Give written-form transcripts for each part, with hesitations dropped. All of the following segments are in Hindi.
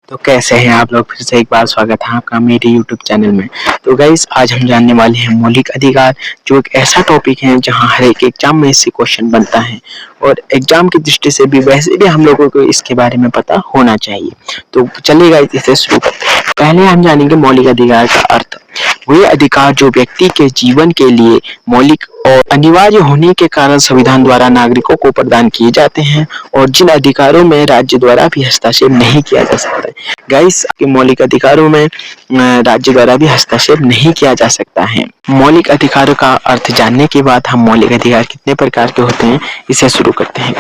तो कैसे हैं आप लोग। फिर से एक बार स्वागत है आपका मेरे YouTube चैनल में। तो गाइस आज हम जानने वाले हैं मौलिक अधिकार, जो एक ऐसा टॉपिक है जहां हर एक एग्जाम में इससे क्वेश्चन बनता है और एग्जाम की दृष्टि से भी वैसे भी हम लोगों को इसके बारे में पता होना चाहिए। तो चलिए इसे शुरू करते हैं। पहले हम जानेंगे मौलिक अधिकार का अर्थ। वे अधिकार जो व्यक्ति के जीवन के लिए मौलिक और अनिवार्य होने के कारण संविधान द्वारा नागरिकों को प्रदान किए जाते हैं और जिन अधिकारों में राज्य द्वारा भी हस्तक्षेप नहीं किया जा सकता है। गाइस के मौलिक अधिकारों में राज्य द्वारा भी हस्तक्षेप नहीं किया जा सकता है। मौलिक अधिकारों का अर्थ जानने के बाद हम मौलिक अधिकार कितने प्रकार के होते हैं इसे शुरू करते हैं।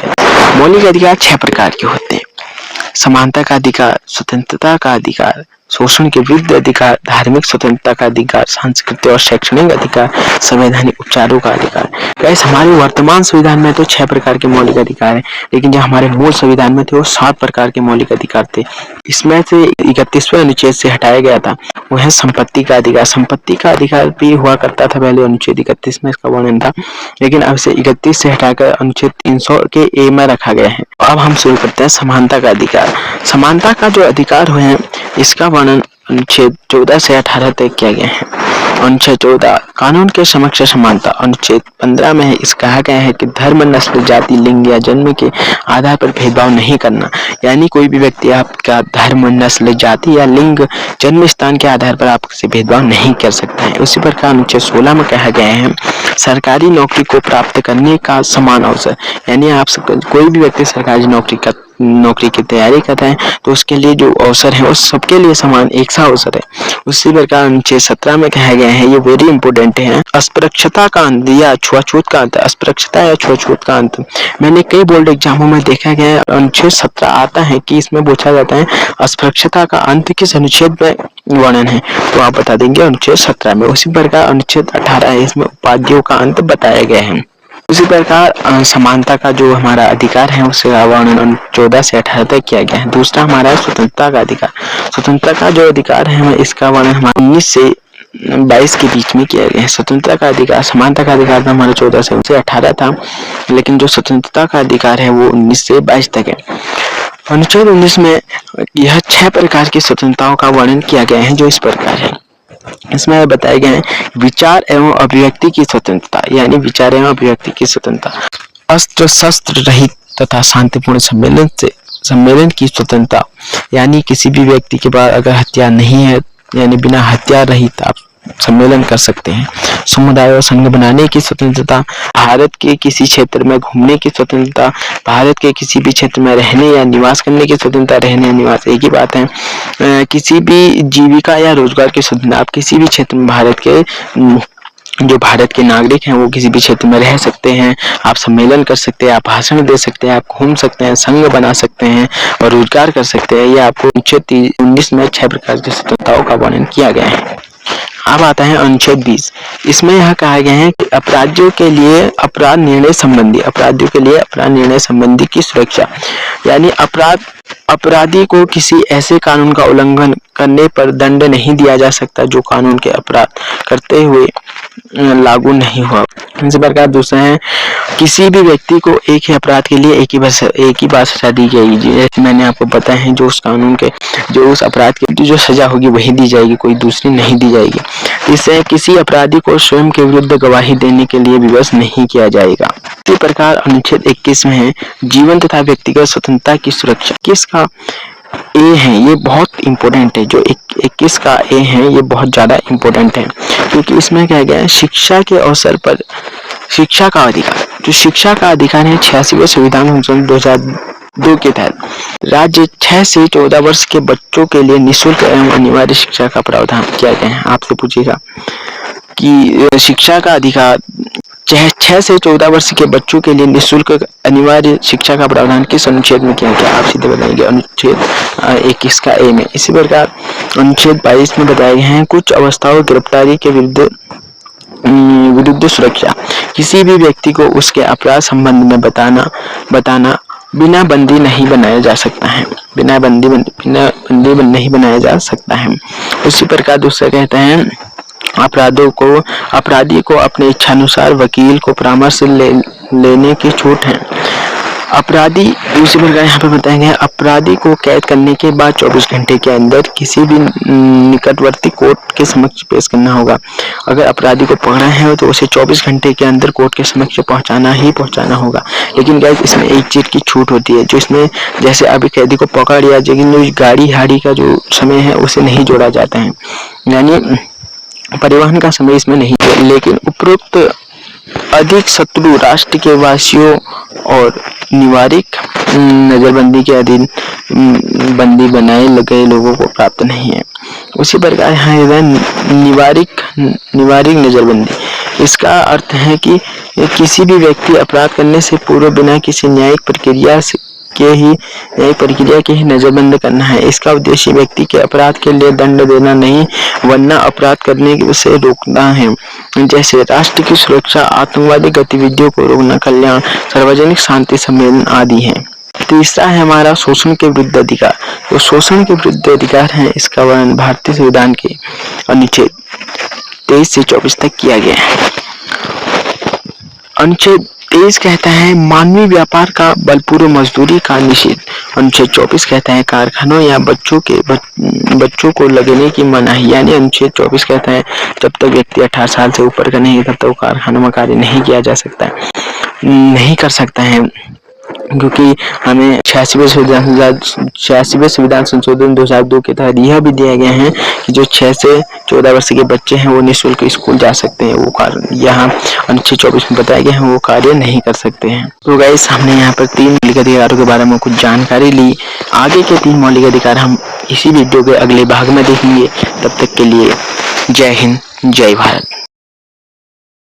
मौलिक अधिकार 6 प्रकार के होते हैं। समानता का अधिकार, स्वतंत्रता का अधिकार, शोषण के विरुद्ध अधिकार, धार्मिक स्वतंत्रता का अधिकार, सांस्कृतिक और शैक्षणिक अधिकार, संवैधानिक उपचारों का अधिकार। गाइस हमारे वर्तमान संविधान में तो 6 प्रकार के मौलिक अधिकार हैं, लेकिन जो हमारे मूल संविधान में थे वो 7 प्रकार के मौलिक अधिकार थे। इसमें से 31वें अनुच्छेद से हटाया गया था, वो है संपत्ति का अधिकार। संपत्ति का अधिकार भी हुआ करता था पहले, अनुच्छेद 31 में इसका वर्णन था, लेकिन अब से 31 से हटाकर अनुच्छेद 300 के ए में रखा गया है। अब हम शुरू करते हैं समानता का अधिकार। समानता का जो अधिकार है इसका वर्णन अनुच्छेद 14 से 18 तक किया गया है। अनुच्छेद 14 कानून के समक्ष समानता। अनुच्छेद 15 में इस कहा गया है कि धर्म, नस्ल, जाति, लिंग या जन्म के आधार पर भेदभाव नहीं करना, यानी कोई भी व्यक्ति आपका धर्म, नस्ल, जाति या लिंग, जन्म स्थान के आधार पर आपसे भेदभाव नहीं कर सकता है। उसी प्रकार अनुच्छेद 16 में कहा गया है सरकारी नौकरी को प्राप्त करने का समान अवसर, यानी आप कोई भी व्यक्ति सरकारी नौकरी की तैयारी कर रहे हैं तो उसके लिए जो अवसर है वो सबके लिए समान एक सा अवसर है। उसी प्रकार अनुच्छेद 17 में कहा गया है, ये वेरी इंपोर्टेंट है, अस्पृश्यता का अंत या छुआछूत का अंत। अस्पृश्यता या छुआछूत का अंत मैंने कई बोर्ड एग्जामों में देखा गया है, अनुच्छेद 17 आता है कि इसमें पूछा जाता है अस्पृश्यता का अंत किस अनुच्छेद में वर्णन है, तो आप बता देंगे अनुच्छेद 17 में। उसी प्रकार अनुच्छेद 18 है, इसमें उपाधियों का अंत बताया गया है। उसी प्रकार समानता का जो हमारा अधिकार है उसका वर्णन 14 से 18 तक किया गया है। दूसरा हमारा स्वतंत्रता का अधिकार। स्वतंत्रता का जो अधिकार है इसका वर्णन हमारा 19 से 22 के बीच में किया गया है। स्वतंत्रता का अधिकार, समानता का अधिकार था हमारा 14 से 18 था, लेकिन जो स्वतंत्रता का अधिकार है वो 19 से 22 तक है। अनुच्छेद 19 में यह 6 प्रकार की स्वतंत्रताओं का वर्णन किया गया है, जो इस प्रकार है। इसमें बताए गए हैं विचार एवं अभिव्यक्ति की स्वतंत्रता, यानी विचार एवं अभिव्यक्ति की स्वतंत्रता, अस्त्र शस्त्र रहित तथा शांतिपूर्ण सम्मेलन की स्वतंत्रता, यानी किसी भी व्यक्ति के पास अगर हथियार नहीं है यानी बिना हथियार रहित आप सम्मेलन कर सकते हैं। समुदाय और संघ बनाने की स्वतंत्रता, भारत के किसी क्षेत्र में घूमने की स्वतंत्रता, भारत के किसी भी क्षेत्र में रहने या निवास करने की स्वतंत्रता, रहने या निवास एक ही बात है। किसी भी जीविका या रोजगार की स्वतंत्रता, आप किसी भी क्षेत्र में भारत के नागरिक हैं वो किसी भी क्षेत्र में रह सकते हैं, आप सम्मेलन कर सकते हैं, आप भाषण दे सकते हैं, आप घूम सकते हैं, संघ बना सकते हैं और रोजगार कर सकते हैं। ये आपको अनुच्छेद 19 में 6 प्रकार की स्वतंत्रताओं का वर्णन किया गया है। अब आता है अनुच्छेद 20। इसमें यह कहा गया है कि अपराधियों के लिए अपराध निर्णय संबंधी की सुरक्षा, यानी अपराधी को किसी ऐसे कानून का उल्लंघन करने पर दंड नहीं दिया जा सकता जो कानून के अपराध करते हुए लागू नहीं हुआ। इसी प्रकार दूसरा है किसी भी व्यक्ति को एक ही अपराध के लिए एक ही बार सजा दी जाएगी। जैसे मैंने आपको बताया है, जो उस अपराध की जो सजा होगी वही दी जाएगी, कोई दूसरी नहीं दी जाएगी। इससे किसी अपराधी को स्वयं के विरुद्ध गवाही देने के लिए विवश नहीं किया जाएगा। इसी प्रकार अनुच्छेद 21 में है जीवन तथा व्यक्तिगत स्वतंत्रता की सुरक्षा। 21 का ए है, ये बहुत इंपॉर्टेंट है। जो 21 का ए है ये बहुत ज्यादा इंपॉर्टेंट है, क्योंकि इसमें क्या गया है शिक्षा के अवसर पर शिक्षा का अधिकार। जो शिक्षा का अधिकार है 86वें संविधान संशोधन 2002 के तहत राज्य 6 से 14 वर्ष के बच्चों के लिए निःशुल्क एवं अनिवार्य शिक्षा का प्रावधान किया गया है। आपसे पूछेगा कि शिक्षा का अधिकार 6 से 14 वर्ष के बच्चों के लिए निःशुल्क अनिवार्य शिक्षा का प्रावधान किस अनुच्छेद में किया गया, आप सीधे बताएंगे अनुच्छेद 21 का ए में। इसी प्रकार अनुच्छेद 22 में बताए गए हैं कुछ अवस्थाओं गिरफ्तारी के विरुद्ध सुरक्षा। किसी भी व्यक्ति को उसके अपराध संबंध में बताना बिना बंदी नहीं बनाया जा सकता है, बिना बंदी नहीं बनाया जा सकता है। उसी प्रकार दूसरा कहते हैं अपराधी को अपने इच्छानुसार वकील को परामर्श लेने की छूट है। अपराधी दूसरी प्रकार यहाँ पे बताया गया है, अपराधी को कैद करने के बाद 24 घंटे के अंदर किसी भी निकटवर्ती कोर्ट के समक्ष पेश करना होगा। अगर अपराधी को पकड़ा है तो उसे 24 घंटे के अंदर कोर्ट के समक्ष पहुंचाना होगा। लेकिन गाइस इसमें एक चीज की छूट होती है, जो इसमें जैसे अभी कैदी को पकड़ लिया, लेकिन जो गाड़ी हाड़ी का जो समय है उसे नहीं जोड़ा जाता है, यानी परिवहन का समय इसमें नहीं। लेकिन उपरोक्त अधिक शत्रु राष्ट्र के वासियों और निवारिक नजरबंदी के अधीन बंदी बनाए गए लोगों को प्राप्त नहीं है। उसी प्रकार यहाँ निवारिक नजरबंदी, इसका अर्थ है कि किसी भी व्यक्ति अपराध करने से पूर्व बिना किसी न्यायिक प्रक्रिया के ही नजरबंद करना है। इसका उद्देश्य व्यक्ति के अपराध के लिए दंड देना नहीं, वरना अपराध करने से रोकना है, जैसे राष्ट्र की सुरक्षा, आतंकवादी गतिविधियों को रोकना, कल्याण, सार्वजनिक शांति, सम्मेलन आदि है। तीसरा है हमारा शोषण के विरुद्ध अधिकार। तो शोषण के विरुद्ध अधिकार है, इसका वर्णन भारतीय संविधान के अनुच्छेद 23 से 24 तक किया गया है। अनुच्छेद 23 कहता है मानवीय व्यापार का बलपूर्वक मजदूरी का निषेध। अनुच्छेद 24 कहता है कारखानों या बच्चों को लगने की मनाही, यानी अनुच्छेद 24 कहता है जब तक व्यक्ति 18 साल से ऊपर का नहीं है तब तक कारखानों में कार्य नहीं किया जा सकता है, नहीं कर सकता है, क्योंकि हमें 86वें संविधान संशोधन 2002 के तहत यह भी दिया गया है कि जो 6 से 14 वर्ष के बच्चे हैं वो निःशुल्क स्कूल जा सकते हैं। वो कार्य यहाँ अनुच्छेद 24 में बताया गया है, वो कार्य नहीं कर सकते हैं। तो गाइस हमने यहाँ पर 3 मौलिक अधिकारों के बारे में कुछ जानकारी ली। आगे के 3 मौलिक अधिकार हम इसी वीडियो के अगले भाग में देखेंगे। तब तक के लिए जय हिंद, जय भारत।